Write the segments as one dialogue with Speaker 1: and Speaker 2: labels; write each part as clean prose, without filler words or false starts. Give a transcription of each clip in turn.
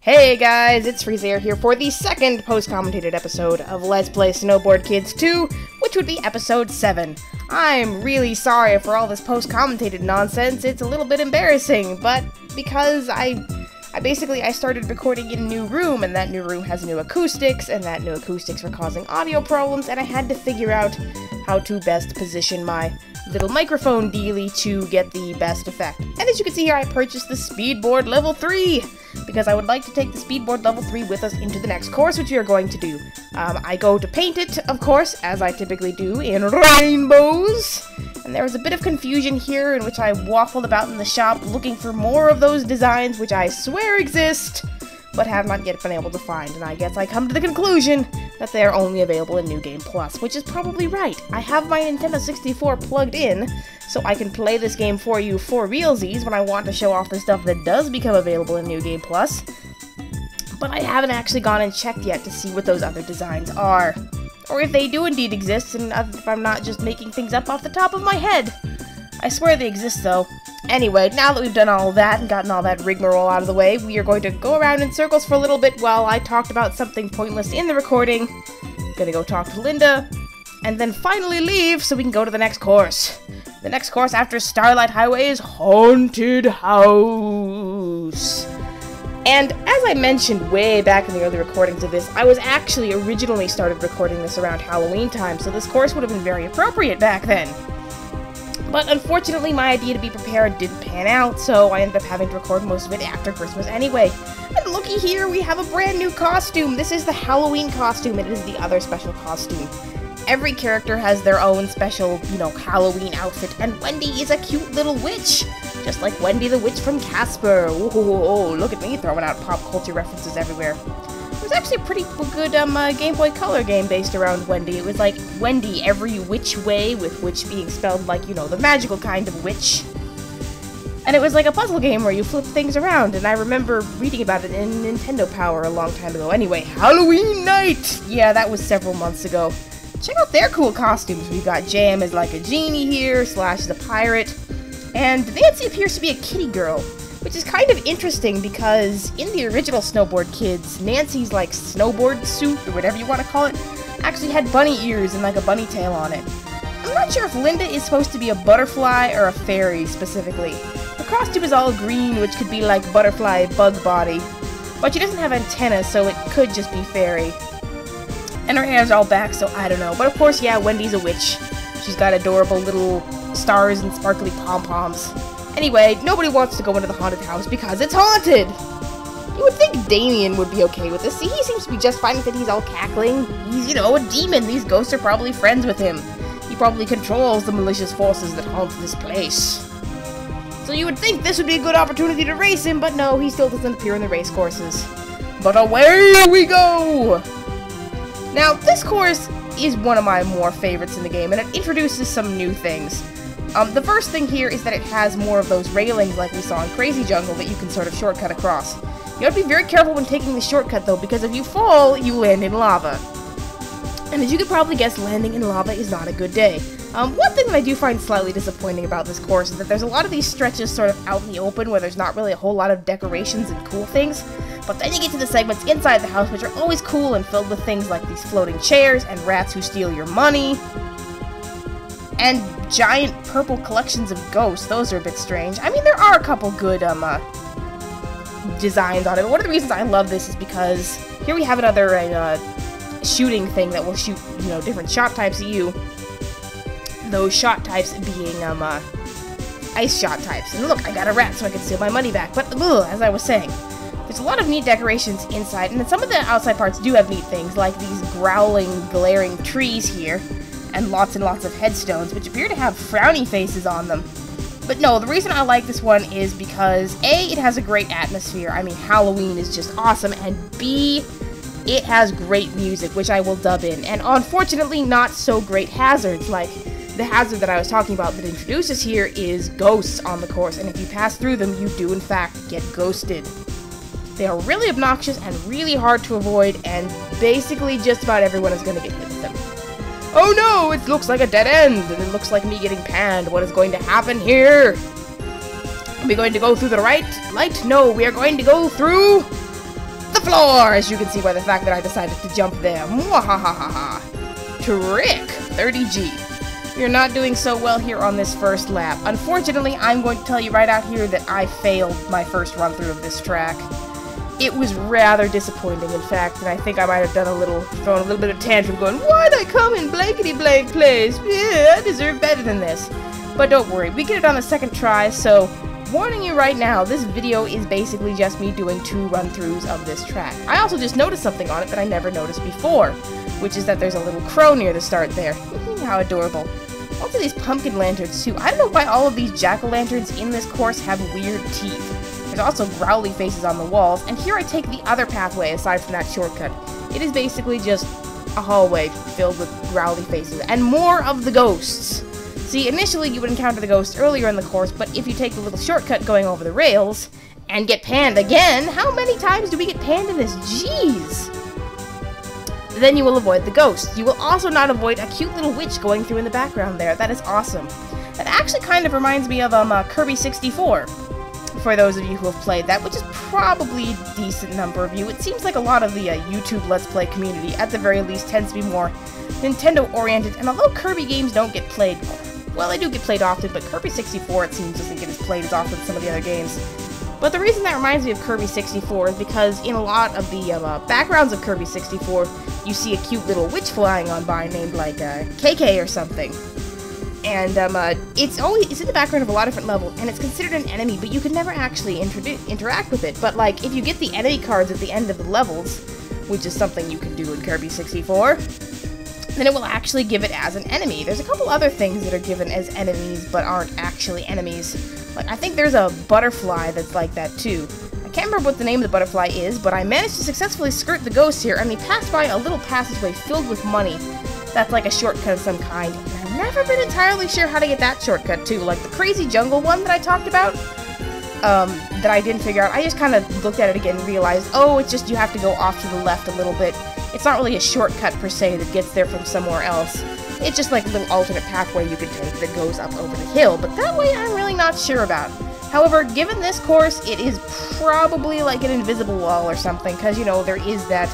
Speaker 1: Hey guys, it's Freezer here for the second post-commentated episode of Let's Play Snowboard Kids 2, which would be episode 7. I'm really sorry for all this post-commentated nonsense. It's a little bit embarrassing, but because I started recording in a new room, and that new room has new acoustics, and that new acoustics were causing audio problems, and I had to figure out how to best position my little microphone dealie to get the best effect. And as you can see here, I purchased the Speedboard Level 3, because I would like to take the Speedboard Level 3 with us into the next course, which we are going to do. I go to paint it, of course, as I typically do, in rainbows. And there was a bit of confusion here in which I waffled about in the shop looking for more of those designs which I swear exist, but have not yet been able to find. And I guess I come to the conclusion that they are only available in New Game Plus, which is probably right. I have my Nintendo 64 plugged in, so I can play this game for you for realsies when I want to show off the stuff that does become available in New Game Plus. But I haven't actually gone and checked yet to see what those other designs are. Or if they do indeed exist, and if I'm not just making things up off the top of my head. I swear they exist, though. Anyway, now that we've done all of that and gotten all that rigmarole out of the way, we are going to go around in circles for a little bit while I talked about something pointless in the recording. Gonna go talk to Linda, and then finally leave so we can go to the next course. The next course after Starlight Highway is Haunted House. And as I mentioned way back in the early recordings of this, I was actually originally started recording this around Halloween time, so this course would have been very appropriate back then. But unfortunately, my idea to be prepared didn't pan out, so I ended up having to record most of it after Christmas anyway. And looky here, we have a brand new costume! This is the Halloween costume, and it is the other special costume. Every character has their own special, Halloween outfit, and Wendy is a cute little witch! Just like Wendy the Witch from Casper. Oh, look at me throwing out pop culture references everywhere. It was actually a pretty good Game Boy Color game based around Wendy. It was like Wendy every which way, with witch being spelled like, the magical kind of witch. And it was like a puzzle game where you flip things around, and I remember reading about it in Nintendo Power a long time ago. Anyway, Halloween night! Yeah, that was several months ago. Check out their cool costumes. We've got Jam as like a genie here, Slash as a pirate, and Nancy appears to be a kitty girl, which is kind of interesting because in the original Snowboard Kids, Nancy's like snowboard suit, or whatever you want to call it, actually had bunny ears and like a bunny tail on it. I'm not sure if Linda is supposed to be a butterfly or a fairy specifically. Her costume is all green, which could be like butterfly bug body, but she doesn't have antennas, so it could just be fairy. And her hair's all back, so I don't know. But of course, yeah, Wendy's a witch. She's got adorable little stars and sparkly pom-poms. Anyway, nobody wants to go into the haunted house because it's haunted! You would think Damien would be okay with this. See, he seems to be just fine with it. He's all cackling. He's, a demon. These ghosts are probably friends with him. He probably controls the malicious forces that haunt this place. So you would think this would be a good opportunity to race him, but no, he still doesn't appear in the race courses. But away we go! Now, this course is one of my more favorites in the game, and it introduces some new things. The first thing here is that it has more of those railings like we saw in Crazy Jungle that you can sort of shortcut across. You have to be very careful when taking the shortcut though, because if you fall, you land in lava. And as you can probably guess, landing in lava is not a good day. One thing that I do find slightly disappointing about this course is that there's a lot of these stretches sort of out in the open where there's not really a whole lot of decorations and cool things. But then you get to the segments inside the house, which are always cool and filled with things like these floating chairs and rats who steal your money. And giant purple collections of ghosts. Those are a bit strange. I mean, there are a couple good designs on it, but one of the reasons I love this is because here we have another shooting thing that will shoot, different shot types at you. Those shot types being ice shot types. And look, I got a rat so I can steal my money back. But as I was saying, there's a lot of neat decorations inside, and then some of the outside parts do have neat things, like these growling, glaring trees here, and lots of headstones, which appear to have frowny faces on them. But no, the reason I like this one is because A, it has a great atmosphere. I mean, Halloween is just awesome, and B, it has great music, which I will dub in, and unfortunately not so great hazards, like the hazard that I was talking about that introduces here is ghosts on the course, and if you pass through them, you do in fact get ghosted. They are really obnoxious and really hard to avoid, and basically just about everyone is going to get hit with them. Oh no, it looks like a dead end, and it looks like me getting panned. What is going to happen here? Are we going to go through the right light? No, we are going to go through more, as you can see by the fact that I decided to jump there. Mwahahaha. Trick! 30G. You're not doing so well here on this first lap. Unfortunately, I'm going to tell you right out here that I failed my first run through of this track. It was rather disappointing, in fact, and I think I might have thrown a little bit of tantrum going, why'd I come in blankety-blank place? Yeah, I deserve better than this. But don't worry, we get it on the second try, so warning you right now, this video is basically just me doing 2 run-throughs of this track. I also just noticed something on it that I never noticed before, which is that there's a little crow near the start there. How adorable. Also these pumpkin lanterns too. I don't know why all of these jack-o'-lanterns in this course have weird teeth. There's also growly faces on the walls, and here I take the other pathway aside from that shortcut. It is basically just a hallway filled with growly faces, and more of the ghosts. See, initially you would encounter the ghosts earlier in the course, but if you take the little shortcut going over the rails, and get panned again, how many times do we get panned in this? Jeez! Then you will avoid the ghosts. You will also not avoid a cute little witch going through in the background there. That is awesome. That actually kind of reminds me of Kirby 64. For those of you who have played that, which is probably a decent number of you. It seems like a lot of the YouTube Let's Play community, at the very least, tends to be more Nintendo-oriented, and although Kirby games don't get played, well, they do get played often, but Kirby 64, it seems, doesn't get as played as often as some of the other games. But the reason that reminds me of Kirby 64 is because in a lot of the backgrounds of Kirby 64, you see a cute little witch flying on by named, like, KK or something. And it's in the background of a lot of different levels, and it's considered an enemy, but you can never actually interact with it. But like, if you get the enemy cards at the end of the levels, which is something you can do in Kirby 64, then it will actually give it as an enemy. There's a couple other things that are given as enemies, but aren't actually enemies. Like, I think there's a butterfly that's like that too. I can't remember what the name of the butterfly is, but I managed to successfully skirt the ghost here, and we passed by a little passageway filled with money. That's like a shortcut of some kind. I've never been entirely sure how to get that shortcut too. Like the crazy jungle one that I talked about, that I didn't figure out. I just kind of looked at it again and realized, oh, it's just you have to go off to the left a little bit. It's not really a shortcut per se that gets there from somewhere else. It's just like a little alternate pathway you can take that goes up over the hill, but that way I'm really not sure about. However, given this course, it is probably like an invisible wall or something, because, you know, there is that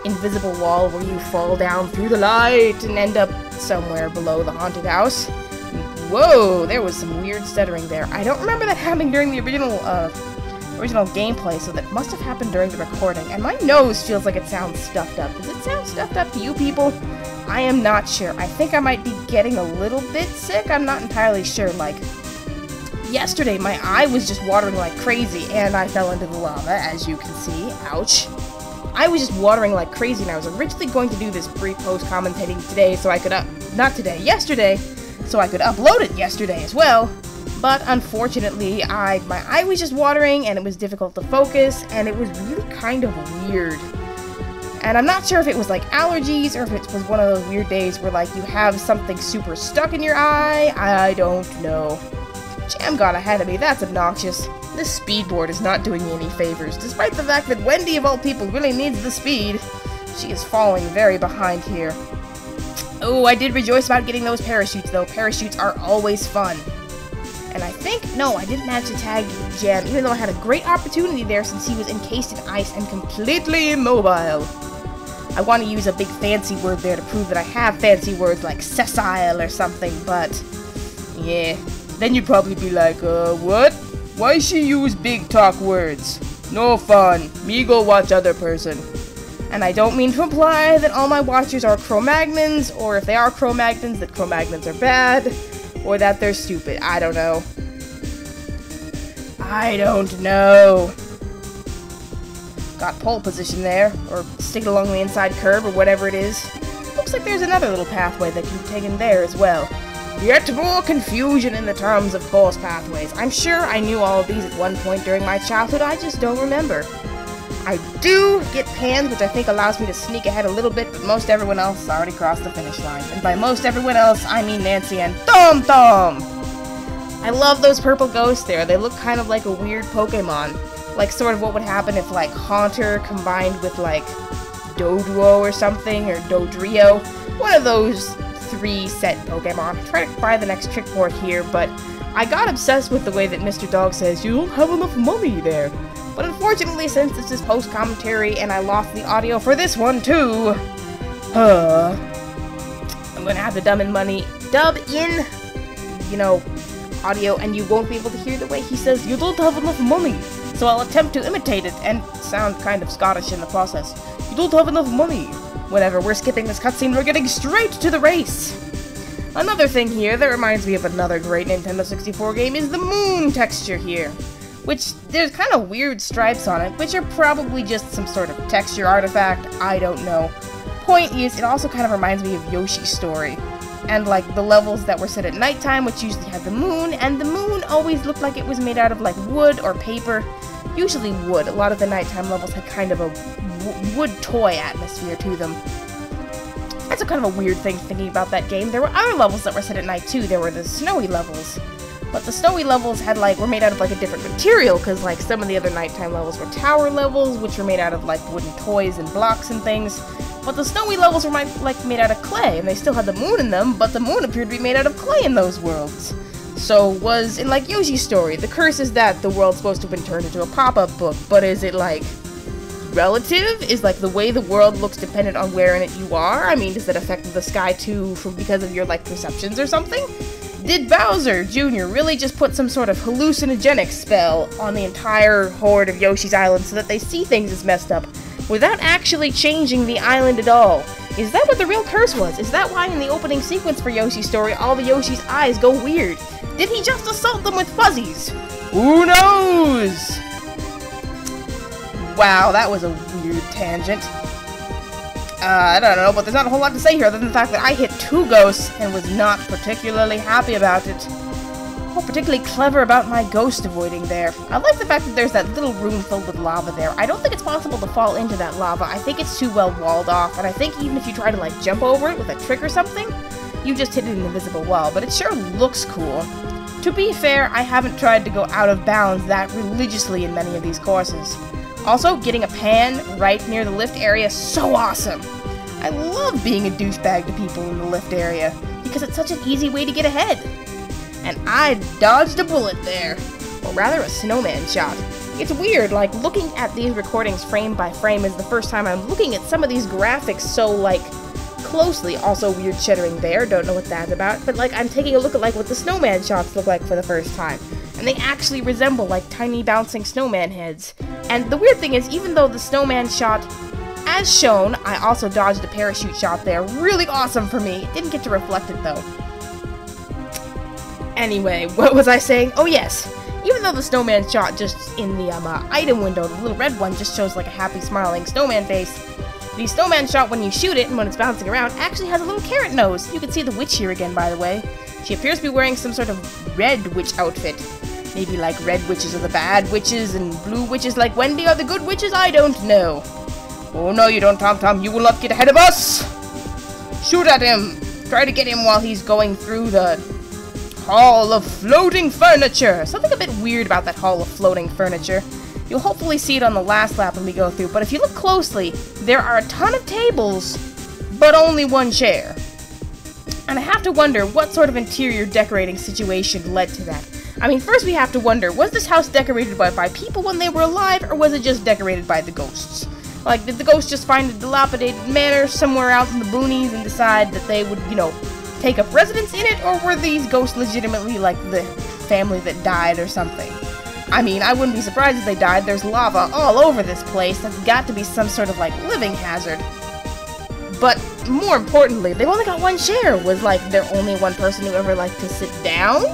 Speaker 1: invisible wall where you fall down through the light and end up somewhere below the haunted house. Whoa, there was some weird stuttering there. I don't remember that happening during the original gameplay, so that must have happened during the recording. And my nose feels like it sounds stuffed up. Does it sound stuffed up to you people? I am not sure. I think I might be getting a little bit sick. I'm not entirely sure. Like, yesterday my eye was just watering like crazy, and I fell into the lava, as you can see. Ouch. I was just watering like crazy, and I was originally going to do this pre-post commentating today so I could yesterday, so I could upload it yesterday as well. But unfortunately, my eye was just watering, and it was difficult to focus, and it was really kind of weird. And I'm not sure if it was like allergies, or if it was one of those weird days where like you have something super stuck in your eye. I don't know. Jam got ahead of me, that's obnoxious. This speedboard is not doing me any favors, despite the fact that Wendy, of all people, really needs the speed. She is falling very behind here. Oh, I did rejoice about getting those parachutes, though. Parachutes are always fun. And I think, no, I didn't manage to tag Jam, even though I had a great opportunity there since he was encased in ice and completely immobile. I want to use a big fancy word there to prove that I have fancy words like sessile or something, but yeah. Then you'd probably be like, what? Why she use big talk words? No fun. Me go watch other person. And I don't mean to imply that all my watchers are Cro-Magnons, or if they are Cro-Magnons, that Cro-Magnons are bad, or that they're stupid. I don't know. I don't know. Got pole position there, or stick it along the inside curb, or whatever it is. Looks like there's another little pathway that can be taken there as well. Yet more confusion in the terms of course pathways. I'm sure I knew all of these at one point during my childhood, I just don't remember. I do get pans, which I think allows me to sneak ahead a little bit, but most everyone else has already crossed the finish line. And by most everyone else, I mean Nancy and Tom Tom! I love those purple ghosts there. They look kind of like a weird Pokemon. Like sort of what would happen if like Haunter combined with like Doduo or something, or Dodrio. One of those 3 set Pokemon. I try to buy the next trick port here, but I got obsessed with the way that Mr. Dog says, you don't have enough money there. But unfortunately, since this is post-commentary and I lost the audio for this one too, I'm gonna have to dub in, audio, and you won't be able to hear the way he says, "You don't have enough money." So I'll attempt to imitate it and sound kind of Scottish in the process. "You don't have enough money." Whenever we're skipping this cutscene, we're getting straight to the race. Another thing here that reminds me of another great Nintendo 64 game is the moon texture here, which there's kind of weird stripes on it, which are probably just some sort of texture artifact, I don't know. Point is, it also kind of reminds me of Yoshi's Story, and like the levels that were set at nighttime, which usually had the moon, and the moon always looked like it was made out of like wood or paper, usually wood. A lot of the nighttime levels had kind of a wood toy atmosphere to them. That's a kind of a weird thing thinking about that game. There were other levels that were set at night too. There were the snowy levels. But the snowy levels were made out of like a different material, because like some of the other nighttime levels were tower levels, which were made out of like wooden toys and blocks and things. But the snowy levels were made out of clay, and they still had the moon in them, but the moon appeared to be made out of clay in those worlds. So was in like Yoshi's Story, the curse is that the world's supposed to have been turned into a pop-up book, but is it like relative? Is like the way the world looks dependent on where in it you are? I mean, does it affect the sky too because of your like perceptions or something? Did Bowser Jr. really just put some sort of hallucinogenic spell on the entire horde of Yoshi's Island so that they see things as messed up without actually changing the island at all? Is that what the real curse was? Is that why in the opening sequence for Yoshi's Story all the Yoshi's eyes go weird? Did he just assault them with fuzzies? Who knows? Wow, that was a weird tangent. I don't know, but there's not a whole lot to say here other than the fact that I hit 2 ghosts and was not particularly happy about it. Or particularly clever about my ghost avoiding there. I like the fact that there's that little room filled with lava there. I don't think it's possible to fall into that lava. I think it's too well walled off, and I think even if you try to like jump over it with a trick or something, you just hit an invisible wall, but it sure looks cool. To be fair, I haven't tried to go out of bounds that religiously in many of these courses. Also, getting a pan right near the lift area is so awesome! I love being a douchebag to people in the lift area, because it's such an easy way to get ahead. And I dodged a bullet there. Or rather, a snowman shot. It's weird, like, looking at these recordings frame by frame is the first time I'm looking at some of these graphics so, like, closely. Also, weird shuddering there, don't know what that's about, but, like, I'm taking a look at, like, what the snowman shots look like for the first time. And they actually resemble, like, tiny bouncing snowman heads. And the weird thing is, even though the snowman shot, as shown, I also dodged a parachute shot there. Really awesome for me. Didn't get to reflect it, though. Anyway, what was I saying? Oh, yes. Even though the snowman shot just in the item window, the little red one just shows, like, a happy, smiling snowman face, the snowman shot, when you shoot it and when it's bouncing around, actually has a little carrot nose. You can see the witch here again, by the way. She appears to be wearing some sort of red witch outfit. Maybe like red witches are the bad witches and blue witches like Wendy are the good witches, I don't know. Oh no, you don't, Tom Tom, you will not get ahead of us! Shoot at him! Try to get him while he's going through the Hall of Floating Furniture! Something a bit weird about that Hall of Floating Furniture. You'll hopefully see it on the last lap when we go through, but if you look closely, there are a ton of tables, but only one chair. And I have to wonder what sort of interior decorating situation led to that. I mean, first we have to wonder, was this house decorated by people when they were alive, or was it just decorated by the ghosts? Like, did the ghosts just find a dilapidated manor somewhere out in the boonies and decide that they would, you know, take up residence in it, or were these ghosts legitimately, like, the family that died or something? I mean, I wouldn't be surprised if they died. There's lava all over this place. That's got to be some sort of, like, living hazard. But, more importantly, they've only got one chair. Was, like, there only one person who ever liked to sit down?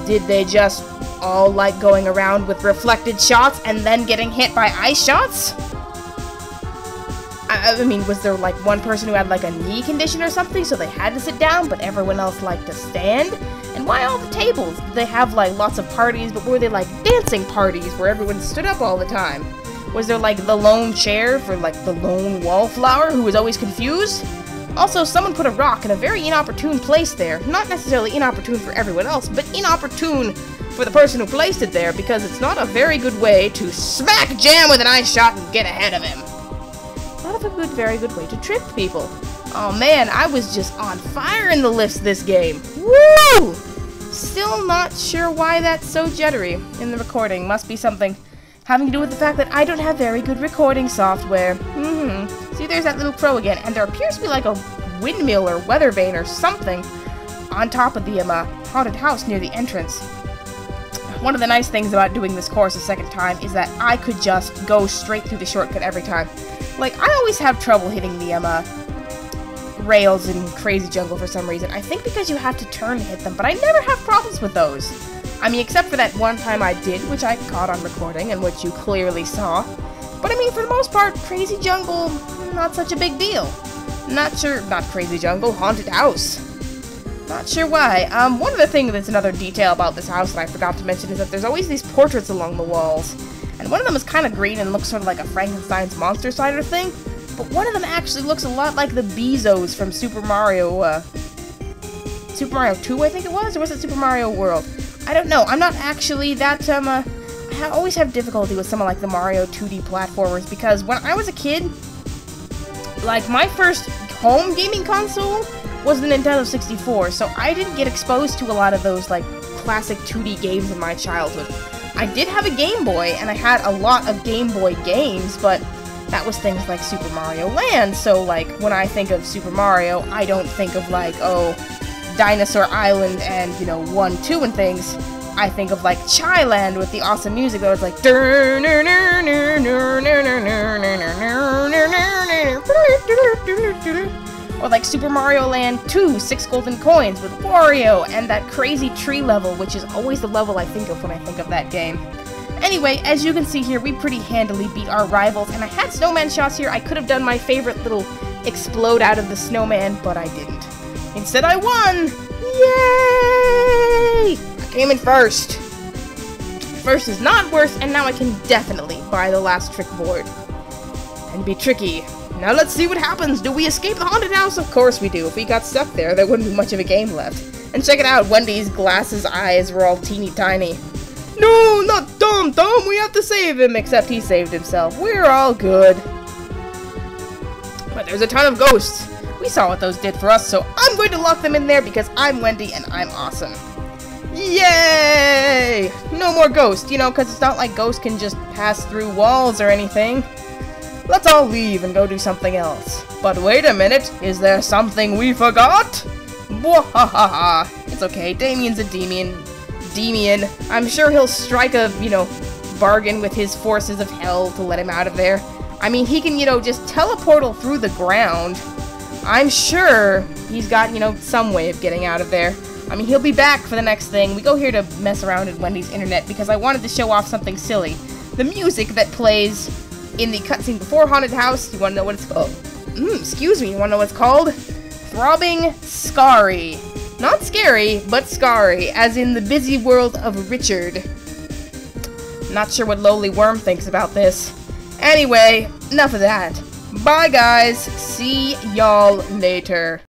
Speaker 1: Did they just all like going around with reflected shots and then getting hit by ice shots? I mean, was there like one person who had like a knee condition or something, so they had to sit down, but everyone else liked to stand? And why all the tables? Did they have like lots of parties, but were they like dancing parties where everyone stood up all the time? Was there like the lone chair for like the lone wallflower who was always confused? Also, someone put a rock in a very inopportune place there. Not necessarily inopportune for everyone else, but inopportune for the person who placed it there, because it's not a very good way to smack jam with an ice shot and get ahead of him. Not a very good way to trick people. Oh man, I was just on fire in the lifts this game. Woo! Still not sure why that's so jittery in the recording. Must be something having to do with the fact that I don't have very good recording software. See, there's that little crow again, and there appears to be like a windmill or weather vane or something on top of the haunted house near the entrance. One of the nice things about doing this course a second time is that I could just go straight through the shortcut every time. Like, I always have trouble hitting the rails in Crazy Jungle for some reason. I think because you have to turn to hit them, but I never have problems with those. I mean, except for that one time I did, which I caught on recording and which you clearly saw. But I mean, for the most part, Crazy Jungle, not such a big deal. Not Crazy Jungle, Haunted House. Not sure why. One other thing that's another detail about this house that I forgot to mention is that there's always these portraits along the walls. And one of them is kind of green and looks sort of like a Frankenstein's monster cider thing. But one of them actually looks a lot like the Bezos from Super Mario 2, I think it was? Or was it Super Mario World? I don't know. I'm not actually that, I always have difficulty with some of like the Mario 2D platformers because when I was a kid, like my first home gaming console was the Nintendo 64, so I didn't get exposed to a lot of those, like, classic 2D games in my childhood. I did have a Game Boy, and I had a lot of Game Boy games, but that was things like Super Mario Land, so, like, when I think of Super Mario, I don't think of, like, oh, Dinosaur Island and, you know, 1, 2 and things. I think of, like, Chi-Land with the awesome music that was like, or like Super Mario Land 2, 6 golden coins with Wario, and that crazy tree level, which is always the level I think of when I think of that game. Anyway, as you can see here, we pretty handily beat our rivals, and I had snowman shots here. I could have done my favorite little explode out of the snowman, but I didn't. Instead, I won! Yay! I came in first. First is not worse, and now I can definitely buy the last trick board. And be tricky. Now let's see what happens. Do we escape the haunted house? Of course we do. If we got stuck there, there wouldn't be much of a game left. And check it out, Wendy's glasses eyes were all teeny tiny. No, not Tom! We have to save him! Except he saved himself. We're all good. But there's a ton of ghosts. We saw what those did for us, so I'm going to lock them in there because I'm Wendy and I'm awesome. Yay! No more ghosts, you know, because it's not like ghosts can just pass through walls or anything. Let's all leave and go do something else. But wait a minute, is there something we forgot? Bwahaha. It's okay, Damien's a Demian. I'm sure he'll strike a, you know, bargain with his forces of hell to let him out of there. I mean, he can, you know, just teleportal through the ground. I'm sure he's got, you know, some way of getting out of there. I mean, he'll be back for the next thing. We go here to mess around in Wendy's internet because I wanted to show off something silly. The music that plays in the cutscene before Haunted House, you wanna know what it's called? Excuse me, you wanna know what it's called? Throbbing Scary. Not scary, but scary, as in the busy world of Richard. Not sure what Lowly Worm thinks about this. Anyway, enough of that. Bye guys, see y'all later.